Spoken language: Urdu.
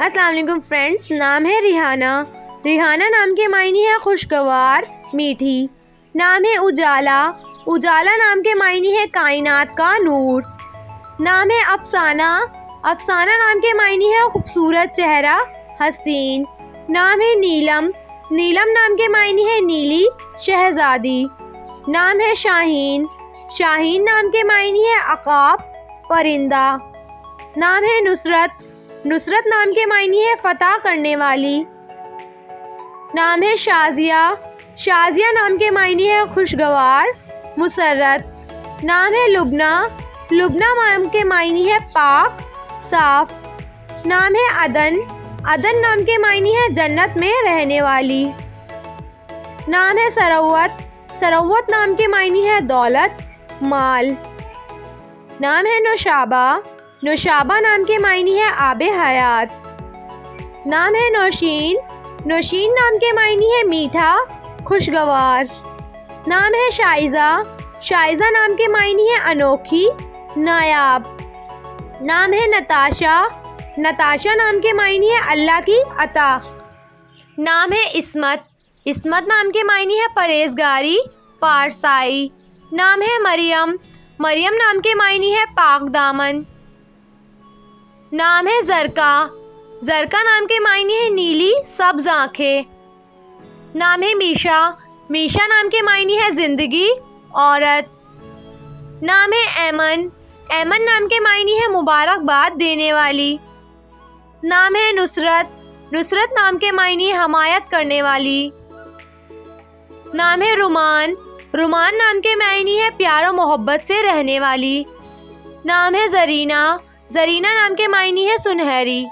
السلام علیکم فرینڈس، نام ہے ریحانہ۔ ریحانہ نام کے معنی ہے خوشگوار، میٹھی۔ نام ہے اجالا۔ اجالا نام کے معنی ہے کائنات کا نور۔ نام ہے افسانہ۔ افسانہ نام کے معنی ہے خوبصورت چہرہ، حسین۔ نام ہے نیلم۔ نیلم نام کے معنی ہے نیلی، شہزادی۔ نام ہے شاہین۔ شاہین نام کے معنی ہے عقاب، پرندہ۔ نام ہے نصرت۔ نصرت نام کے معنی ہے فتح کرنے والی۔ نام ہے شازیہ۔ شازیہ نام کے معنی ہے خوشگوار، مسرت۔ نام ہے لبنہ۔ لبنہ نام کے معنی ہے پاک، صاف۔ نام ہے عدن۔ عدن نام کے معنی ہے جنت میں رہنے والی۔ نام ہے ثروت۔ ثروت نام کے معنی ہے دولت، مال۔ نام ہے نوشابہ۔ نوشابہ نام کے معنی ہے آب حیات۔ نام ہے نوشین۔ نوشین نام کے معنی ہے میٹھا، خوشگوار۔ نام ہے شائزہ۔ شائزہ نام کے معنی ہے انوکھی، نایاب۔ نام ہے نتاشا۔ نتاشا نام کے معنی ہے اللہ کی عطا۔ نام ہے عصمت۔ عصمت نام کے معنی ہے پرہیزگاری، پارسائی۔ نام ہے مریم۔ مریم نام کے معنی ہے پاک دامن۔ نام ہے زرکا۔ زرکا نام کے معنی ہے نیلی، سبز آنکھیں۔ نام ہے میشا۔ میشا نام کے معنی ہے زندگی، عورت۔ نام ہے ایمن۔ ایمن نام کے معنی ہے مبارکباد دینے والی۔ نام ہے نصرت۔ نصرت نام کے معنی ہے حمایت کرنے والی۔ نام ہے رومان۔ رومان نام کے معنی ہے پیار و محبت سے رہنے والی۔ نام ہے زرینہ۔ زرینہ نام کے معنی ہے سنہری۔